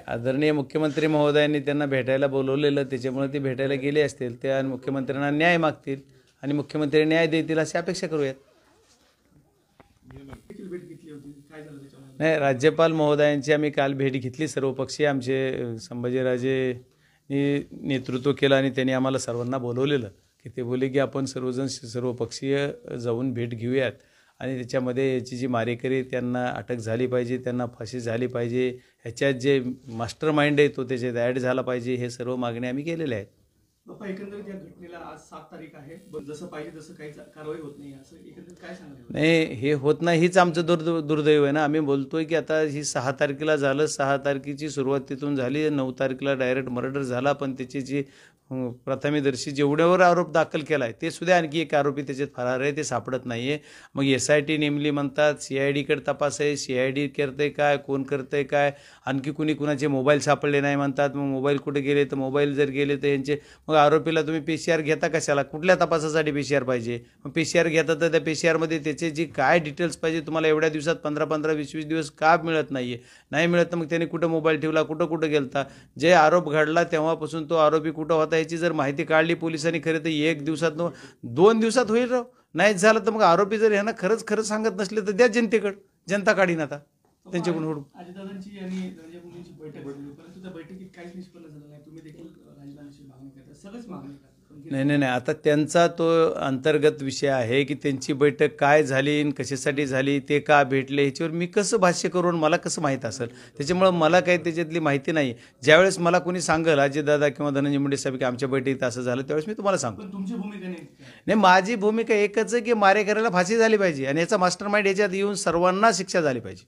आदरणीय मुख्यमंत्री महोदयांनी त्यांना भेटायला बोलवलेलं, त्याच्यामुळे ते भेटायला गेले असतील. त्या मुख्यमंत्र्यांना न्याय मागतील आणि मुख्यमंत्री न्याय देतील अशी अपेक्षा करूयात. नाही, राज्यपाल महोदयांची आम्ही काल भेट घेतली. सर्वपक्षीय आमचे संभाजीराजे नेतृत्व केलं आणि त्यांनी आम्हाला सर्वांना बोलवलेलं की ते बोलले की आपण सर्वजण सर्वपक्षीय जाऊन भेट घेऊयात आणि त्याच्यामध्ये याची जी मारेकरी त्यांना अटक झाली पाहिजे, त्यांना फाशी झाली पाहिजे, ह्याच्यात जे मास्टर माइंड आहे तो त्याच्यात ॲड झाला पाहिजे, हे सर्व मागणी आम्ही केलेल्या आहेत. बाप्पा, एकंदरीत या घटनेला आज 7 तारीख आहे, जसं पाहिजे तसं काही कारवाई होत नाही, असं एकंदरीत काय सांगाल? नाही, हे होत नाही हीच आमचं दुर्दैव आहे ना. आम्ही बोलतोय की आता ही 6 तारखेला झालं, 6 तारखेची सुरुवात तिथून झाली, 9 तारखेला डायरेक्ट मर्डर झाला, पण त्याची जी प्रथमदर्शी जेवढ्यावर आरोप दाखल केला आहे ते सुद्धा आणखी एक आरोपी त्याच्यात फरार आहे, ते सापडत नाही आहे. मग SIT नेमली म्हणतात, CIDकडे तपास आहे, CID करते काय, कोण करते काय, आणखी कुणी कुणाचे मोबाईल सापडले नाही म्हणतात. मग मोबाईल कुठे गेले, तर मोबाईल जर गेले तर यांचे मग आरोपीला तुम्ही PCR घेता कशाला, कुठल्या तपासासाठी PCR पाहिजे? मग PCR घेता तर त्या PCRमध्ये त्याचे जी काय डिटेल्स पाहिजे तुम्हाला एवढ्या दिवसात 15-15, 20-20 दिवस का मिळत नाही आहे? नाही मिळत तर मग त्याने कुठं मोबाईल ठेवला, कुठं गेलता, जे आरोप घडला तेव्हापासून तो आरोपी कुठं होता याची जर माहिती काढली पोलिसांनी खरं तर 1 दिवसात 2 दिवसात होईल राव. नाहीच झालं तर मग आरोपी जर ह्यांना खरंच सांगत नसले तर द्या जनतेकडे, जनता काढीन आता त्यांच्याकडून हुडून. अजितदादांची आणि धनंजय मुंडेंची बैठक झाली, परंतु त्या बैठकीत काहीच निष्पन्न झालं नाही. तुम्ही देखील राजीनाम्याची मागणी करता, सगळेच मागणी करता. नाही, आता त्यांचा तो अंतर्गत विषय आहे की त्यांची बैठक काय झाली आणि कशासाठी झाली, ते का भेटले, ह्याच्यावर मी कसं भाष्य करून मला कसं माहीत असेल? त्याच्यामुळं मला काही त्याच्यातली माहिती नाही. ज्यावेळेस मला कोणी सांगेल अजितदादा किंवा धनंजय मुंडे साहेब की आमच्या बैठकीत असं झालं, त्यावेळेस मी तुम्हाला सांगतो. तुमची भूमिका नाही, माझी भूमिका एकच आहे की मारेकऱ्याला फाशी झाली पाहिजे आणि याचा मास्टर माइंड याच्यात येऊन सर्वांना शिक्षा झाली पाहिजे.